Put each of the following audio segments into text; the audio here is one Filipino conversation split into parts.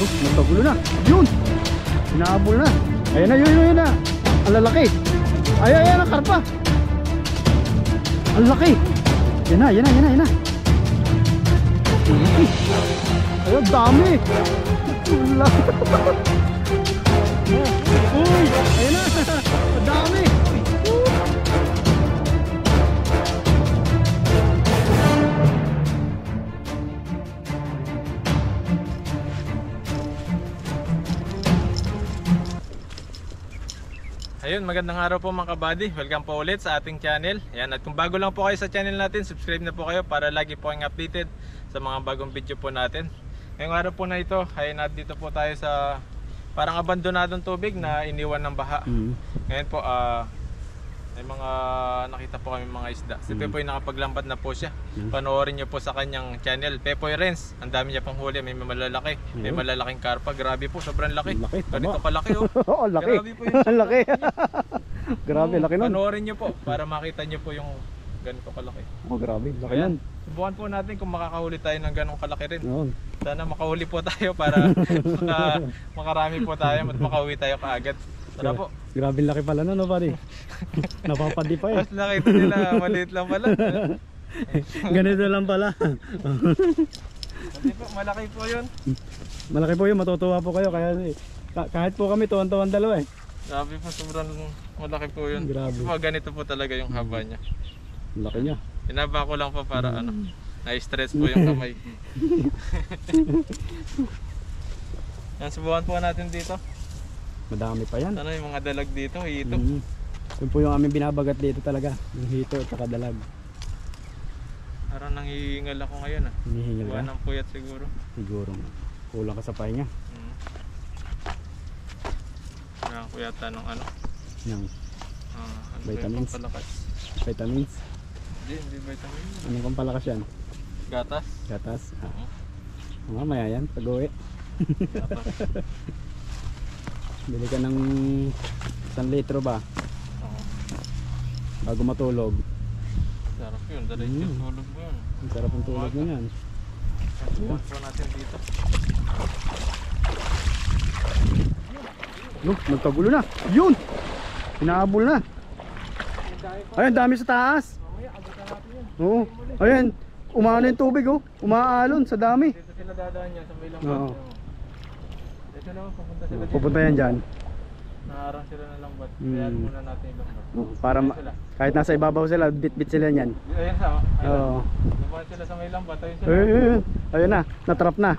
Nagkagulo na. Yun! Hinahabol na. Ayan na, yun na. Ang lalaki. Ayan ang karpa. Ang laki. Yan na. Ang laki. Ayun, dami. Wala. Uy, ayun na. Ang dami. Ayun, magandang araw po mga kabady. Welcome po ulit sa ating channel. Ayan, at kung bago lang po kayo sa channel natin, subscribe na po kayo para lagi po kayong updated sa mga bagong video po natin. Ngayong araw po na ito, ay dito po tayo sa parang abandonadong tubig na iniwan ng baha. Ngayon po, may mga nakita po kami mga isda. Si Pepoy nakapaglambat na po siya. Panoorin nyo po sa kanyang channel, Pepoy Renz. Ang dami niya pang huli, may malalaki. May malalaking karpa, grabe po, sobrang laki. Ganito kalaki oh. Oo, laki. Grabe po yung laki. Grabe, laki nun. Panoorin nyo po para makita nyo po yung ganito kalaki. Oh, grabe, laki nun. Subukan po natin kung makakahuli tayo ng ganong kalaki rin. Sana makahuli po tayo para makarami po tayo at makauwi tayo kaagad. Tara po. Grabe laki pala no, buddy? Napapadi pa eh. Mas nakita nila, maliit lang pala. Ganito lang pala. Hindi po, malaki po yun. Malaki po yun, matutuwa po kayo. Kaya kahit po kami, tuwan-tuwan dalawa eh. Grabe po, sobrang malaki po yun. Grabe. Ganito po talaga yung haba niya. Laki niya. Inaba ko lang po para na-stress po yung kamay. Yan, subukan po natin dito. Madami pa yan. Ano yung mga dalag dito, hito. Yun po yung aming binabagat dito talaga. Yung hito at saka dalag. Parang nangihingal ako ngayon Hinihingal ka? Buwan ng puyat siguro. Siguro. Kulang ka sa pahinga. Kailangan ko yata ng ano? Yung Ano vitamins. Pampalakas? Vitamins. Hindi vitamins. Anong pampalakas yan? Gatas? Gatas. Mamaya yan, pag-uwi. Gatas. Bili ka ng 1 litro ba? Bago matulog. Sarap yun, diretso tulog mo yun. Ang sarap ng tulog mo yan. Subukan po natin dito. Look, nagkagulo na. Yun! Hinahabol na. Ayun, dami sa taas. Oo. Ayun, umano yung tubig oh. Umaalon sa dami. Dito sila dadaan niya sa may lambat. Oo. Dito naman, pupunta sila dito. Pupunta yan dyan. Naharang sila ng lambat. Kayaan muna natin yung lambat. Para kahit nasa ibabaw sila, bit-bit sila niyan. Ayun sa Oo. Dumaan sila sa may lambat. Ayun sila. Ayun na, natrap na.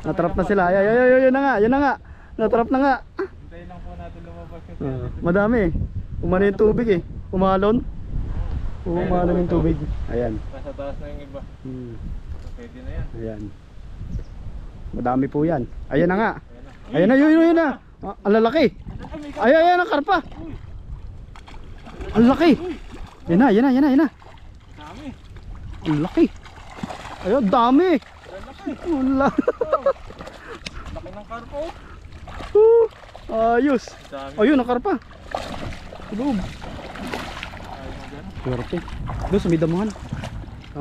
Natrap na sila. Ayun na nga, yun na nga. Natrap na nga. Hintayin lang po natin lumabas kasi Madami eh. Umano yung tubig eh. Umalon. Umalon yung tubig. Ayan. nasa taas na yung iba. Pwede na yan. Ayan. Madami po yan. Ayan na nga. Ayan na, yun na. Ang lalaki. Ayan ang karpa. Ang laki. Yan na. Dami. Ang laki. Ayun, dami. Wala. Laki ng karpo. Ayos. Ayun ang karpa. Loob. Swerte. Doon sa may damuhan.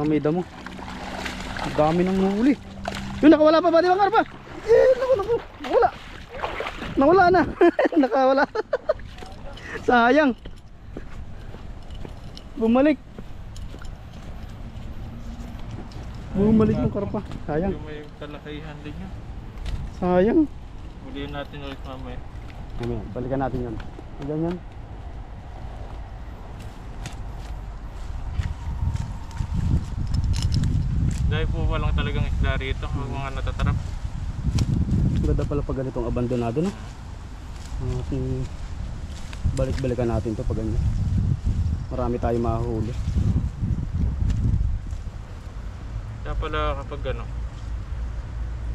May damo. Ang dami ng huli. Yun, nakawala pa ba di ba karpa? Naku. Nawala na. Nakawala. Sayang. Bumalik yung karpa. Sayang. Yung may kalakihan din yun. Sayang. Huliin natin ulit mamaya. Ayan, balikan natin yan. Ganyan. Dahil po walang talagang isda rito. Mga natatarap. Ganda pala pag ganitong abandonado no? Balik-balikan natin to pag ganyan. Marami tayo mahuli. Kaya pala kapag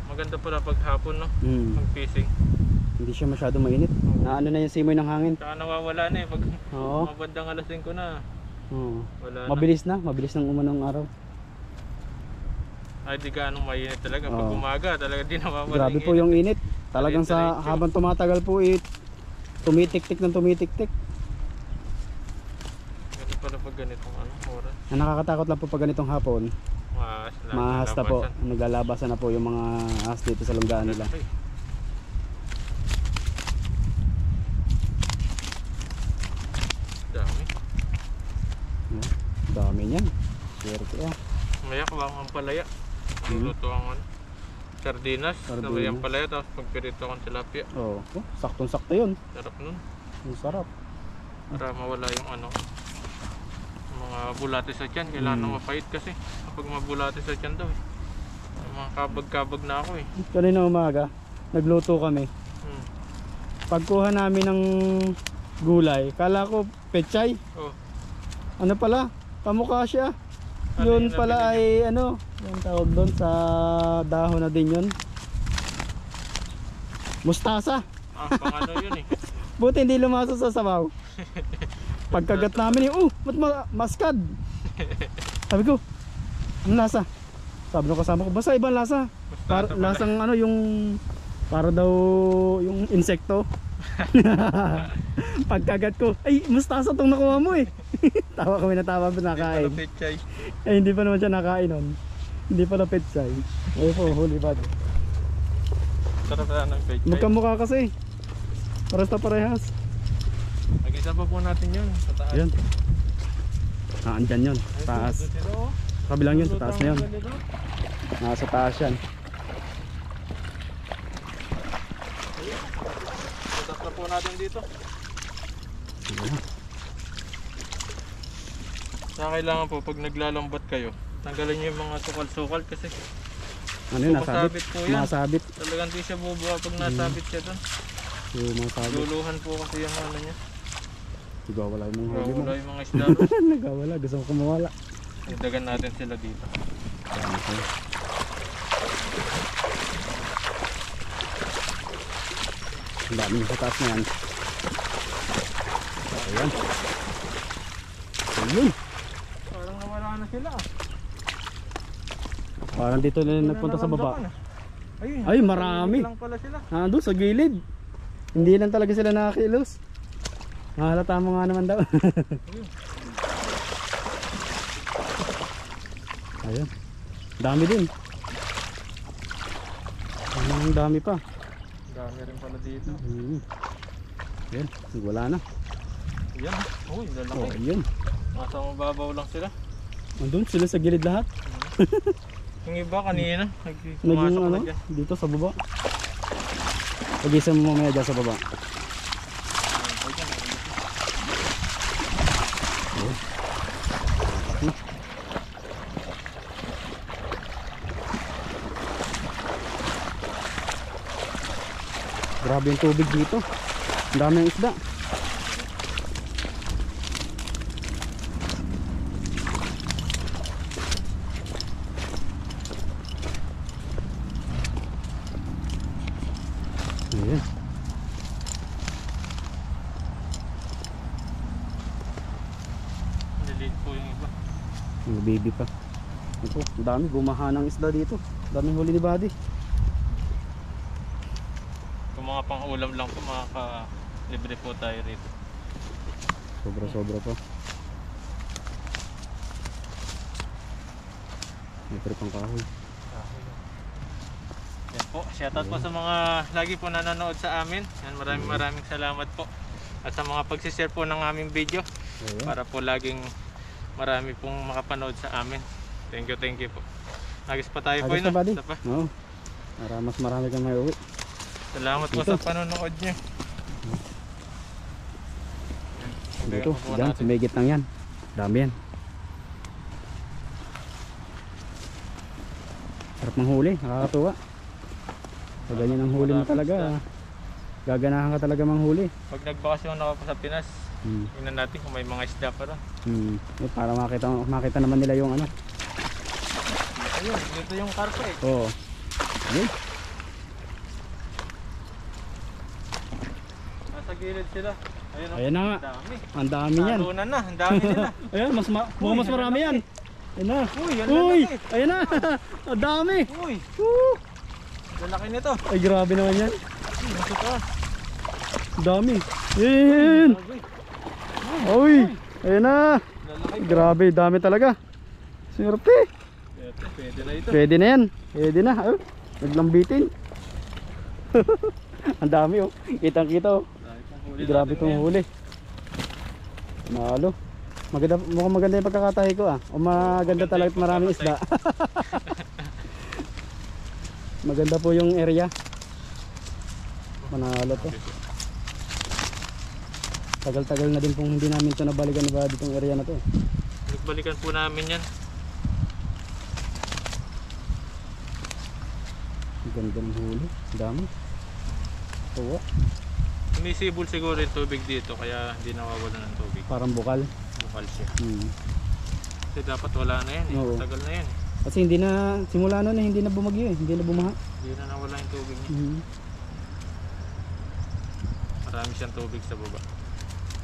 maganda pala pag hapon no? Mag fishing. Hindi siya masyado mainit. Naano na yung simoy ng hangin. Saka nawawala na pag Oo. mabandang alas 5 na. Wala na. Mabilis ng umanong araw. Ay di ganong mainit talaga. Pag umaga talaga di nawawala. Grabe po yung init. Talagang sa habang tumatagal po tumitik-tik. Ganito pala pag ganitong oras. Ang nakakatakot lang po pag ganitong hapon. Mahas na po. Naglalabasan na po yung mga ahas dito sa lunggaan nila. Dami niyan. Swerte ah. Mayak lang ang palaya. Luluto ang ano. Sardinas. Sardinas. Sabay ang palaya. Tapos pagpirito ang tilapia. Oh, saktong-sakto yun. Sarap nun. Ang sarap. Para mawala yung ano. Mga bulate sa tiyan. Kailangan mapait kasi. Kapag mabulate sa tiyan daw eh. Mga kabag-kabag na ako eh. Kanina umaga, nagluto kami. Pagkuha namin ng gulay, kala ko pechay. Oh. Ano pala? Kamukha siya. Ano Yun yung pala nabili ay ano, yung tawag doon sa dahon na din yun. Mustasa. Pang ano yun eh. Buti hindi lumaso sa sabaw. Pagkagat namin maskad. Sabi ko, ano lasa? Sabi ng kasama ko, basta ibang lasa. Lasang ano yung para daw yung insekto. Pagkagat ko, ay mustasa tong nakuha mo eh. Tawa kami na tawa pa nakain. Eh hindi pa naman siya nakain nun. Hindi pala pechay. Ay po, huli bad. Sarap na ng pechay. Magkamukha kasi. Paras na parehas. Mag-isa pa po natin yun. Sa taas. Ayan. Andyan yun. Taas. Kabilang yun, sa taas na yun. Nasa taas yan. Tatas na po natin dito. Kaya kailangan po pag naglalambat kayo, tanggalin nyo yung mga sukal-sukal kasi Ano yun, nasabit? sabit po yan. Nasabit. Talagang di siya bubuha pag nasabit siya doon. Yung masabit. Luluhan po kasi yung ano niya. Nagawala yung mga huli mo. Wala yung mga isda doon. Nagawala, gusto ko kumawala. Dagan natin sila dito. Okay. Ang dami yung sa taas na yan. Ayan. Ayun. Parang nawala na sila. Parang dito na rin nagpunta sa baba. Ayun, Ay, marami. lang pala sila. Nandun sa gilid. Hindi lang talaga sila nakakilos. Mahalata mo nga naman daw. Ayun. Dami din. Ang dami pa. Dami rin pala dito. Ayun, wala na. Ayan. Uy, lalaki. Oh, ayun. Nasa mababaw lang sila. Nandun sila sa gilid lahat. Yung iba kanina, Naging pumasok ano, na dyan. dito sa baba. Pag-isa mo mamaya dyan sa baba. Grabe yung tubig dito. Ang dami ng isda. Ayan. Nalilit po yung iba. Yung baby pa. Ito, ang dami gumaha ng isda dito. Daming huli ni Buddy. Kung mga pang-ulam lang po, makaka-libre po tayo rito. Sobra-sobra pa. May pang kahoy. Yan po, shoutout po sa mga lagi po nanonood sa amin. Yan, maraming salamat po. At sa mga pagsishare po ng aming video. Ayan. Para po laging marami pong makapanood sa amin. Thank you po. Nagis pa tayo po Agos yun. na, Buddy? Isa pa. Oo. Para mas marami kang may uwi. Salamat po Dito. sa panonood nyo. Dito, dyan, sa may gitnang yan. Dami yan. Sarap ng huli, nakakatuwa. Pag ganyan ang huli mo talaga, gaganahan ka talaga manghuli. Pag nagbakasyon ako sa Pinas, tingnan natin kung may mga isda pa rin. Eh, para makita naman nila yung ano. Ayun, dito yung karpa eh. Oo. Ayun. Nasa gilid sila. Ayun, Ayan na nga. ang dami. Ang dami yan. Talunan na, ang dami nila. Ayan, mas marami yan. Ayan na. Uy, ang Uy, lalaki. ayan na. Ang dami. Uy, Woo! lalaki nito. Ay, grabe naman yan. Nasa taas. Ang dami. Ayan. Uy, ayan na. Lalaki. Grabe, dami talaga. Swerte. Pwede na ito. Pwede na yan. Pwede na. Oh, naglambitin. Ang dami oh. Kitang kita oh. Grabe itong huli. Nalo. Maganda, mukhang maganda yung pagkakatahi ko ah. O maganda talaga at maraming isda. Maganda po yung area. Manalo to. Tagal-tagal na din pong hindi namin ito nabalikan ba ditong area na to. Nagbalikan po namin yan. Ganda ng huli. Dami. Tuwa. Umisibol siguro yung tubig dito kaya hindi nawawala ng tubig. Parang bukal. Bukal siya. Hmm. Kasi dapat wala na yan eh. Oo. Tagal na yan. Kasi hindi na, simula nun hindi na bumagyo eh. Hindi na bumaha. Hindi na nawala yung tubig niya. Hmm. Marami siyang tubig sa baba.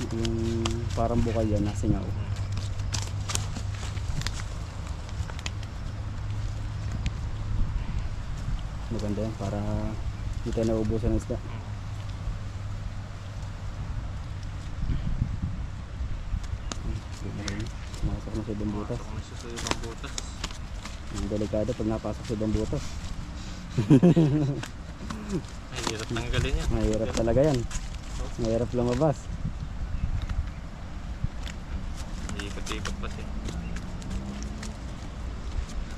Yung parang bukal yan, nasingaw. Maganda yan para hindi tayo naubusan ng isda. Masok na sa ibang butas. Pasok na siya sa ibang butas. Ang delikado pag napasok sa ibang butas. Ay, hirap tanggalin yan. Mahirap talaga yan. Mahirap lumabas. Ikot-ikot pa siya.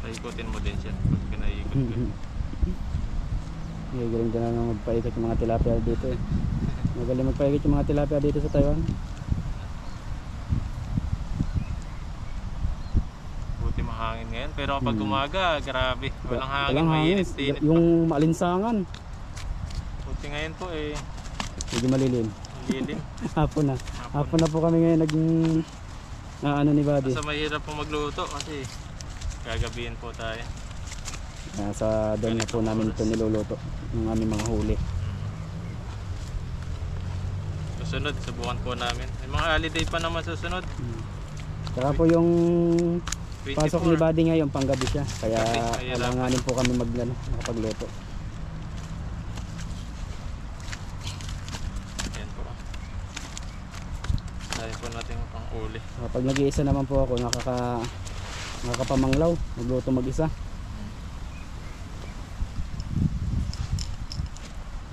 Paikutin mo din siya pag pinaikot ko. Galing din na magpaikot yung mga tilapia dito eh. Magaling magpaikot yung mga tilapia dito sa Taiwan. Buti mahangin ngayon. Pero kapag umaga, grabe. Walang hangin, Walang hangin. mainit-init. Yung maalinsangan. Buti ngayon po eh, Medyo malilim. lilim. Hapon na. Hapon na po kami ngayon naging ano ni Buddy. Basta mahirap po magluto kasi gagabihin po tayo. Sa doon na po namin ito niluluto. Yung aming mga huli. Susunod, subukan po namin. May mga holiday pa naman susunod. Saka po yung 24. pasok ni Buddy ngayon panggabi siya. Kaya Gabi, kaya alanganin po kami makapagluto. Ayan po. Dahil po natin pang uli. Pag nag-iisa naman po ako nakakapamanglaw. Magluto mag-isa.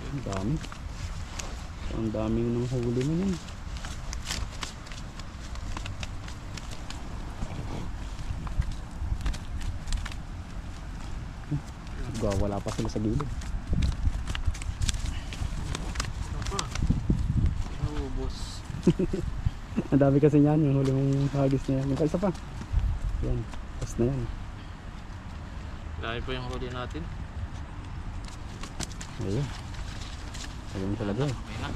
Ang dami. Ang dami ng huli mo yan. Wala pa sila sa gilid. Apa? Naubos. Ang dami kasi niyan yung huli mong hagis na yan. Yung kaisa pa. Yan. Tapos na yan. Dahil po yung huli natin. Ayun. Ayun talaga eh. Okay na.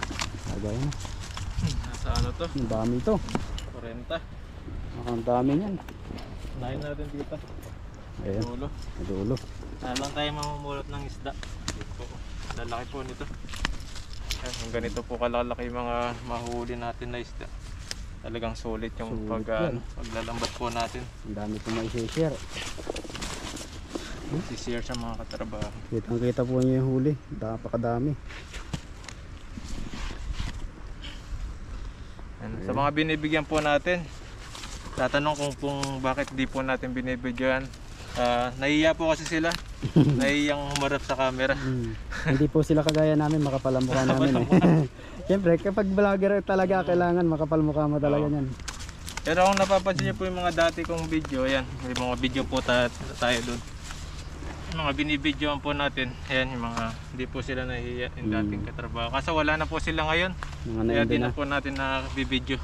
Lagay na. Nasa ano to? Ang dami ito. 40. Ang dami niyan. Unahin natin dito. Ayun. Dulo. Nadulo. Saan lang tayo mamumulot ng isda. Dito po. Lalaki po nito. Ayan, yung ganito po kalalaki yung mga mahuli natin na isda. Talagang sulit yung Sulit yan. paglalambat po natin. Ang dami po may share. Si-share sa mga katrabaho. Kitang kita po niyo yung huli. Napakadami. Sa mga binibigyan po natin, tatanong kung bakit di po natin binibigyan. Nahiya po kasi sila. Nahiyang humarap sa camera. Hindi po sila kagaya namin, makapal ang mukha namin eh. Siyempre, kapag vlogger talaga kailangan makapal mukha mo talaga yan. Pero kung napapansin niyo po yung mga dati kong video, ayan, may mga video po tayo doon. Yung mga binibidyoan po natin, ayan yung mga, hindi po sila nahiya yung dating katrabaho. Kasi wala na po sila ngayon, Mga kaya naindi di na. na po natin nakabibidyo.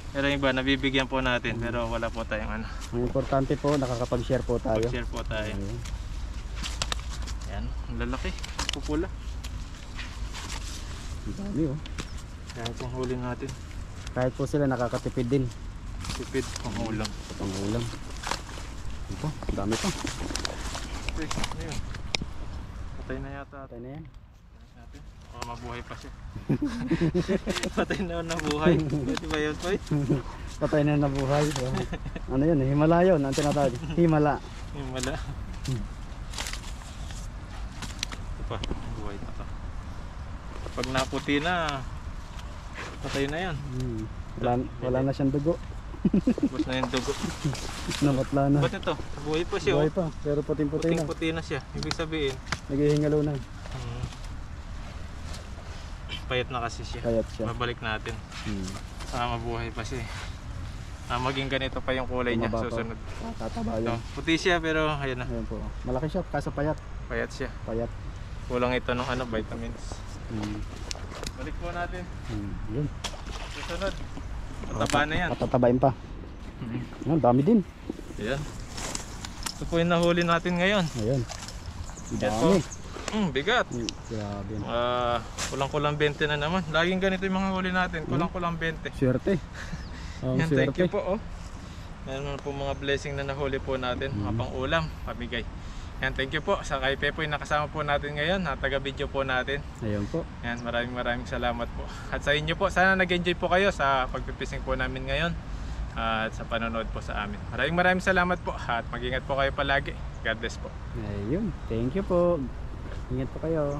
Pero yung iba, nabibigyan po natin, pero wala po tayong ano. Ang importante po, nakakapag-share po tayo. Pag-share po tayo. Ayun. Ayan, ang lalaki, pupula. Ang dami oh. Kaya pong huli natin, Kahit po sila nakakatipid din. tipid pang ulam. Sa pangulam. Ito, ang dami pa. Okay, ano yun? Patay na yata Patay na yan. natin. O, mabuhay pa siya. Patay na nabuhay. Pwede ba yun, Toy? Patay na nabuhay. Ano yun, himala yun. Ang tinatawag. Himala. Yung wala. Ito pa, buhay pa to. Pag naputi na, patay na yan. Wala na siyang dugo. Tapos na yung dugo. Namatla na. Ba't ito? Buhay pa siya. Buhay Oh. pa, pero puting-puti na. Puting-puti na siya. Ibig sabihin, Naghihingalo na. payat na kasi siya. Kayat siya. Babalik natin. Mabuhay pa siya. Maging ganito pa yung kulay niya Tumaba pa. susunod. Tataba Ito, yan. puti siya pero ayun na, Ayan po. Malaki siya, kaso payat. payat siya. Payat. Kulang ito ng vitamins. Hmm. Balik po natin. Yun. Susunod. Mataba na yan. Patatabain pa. Mhm. Ayan, dami din. Ayan. Ito po yung nahuli natin ngayon. Ayan. Yan po. Dami. Bigat. Grabe. Kulang-kulang 20 na naman. Laging ganito yung mga huli natin. Kulang-kulang 20. Swerte. Yan, thank you po. Meron po mga blessing na nahuli po natin. Mga pang-ulam, pamigay. Yan, thank you po sa kay Pepoy na kasama po natin ngayon. Taga-video po natin. Ayun po. Yan, maraming salamat po. At sa inyo po, sana nag-enjoy po kayo sa pagpipising po namin ngayon. At sa panonood po sa amin. Maraming salamat po. At mag-ingat po kayo palagi. God bless po. Ayun. Thank you po. Ingat po kayo.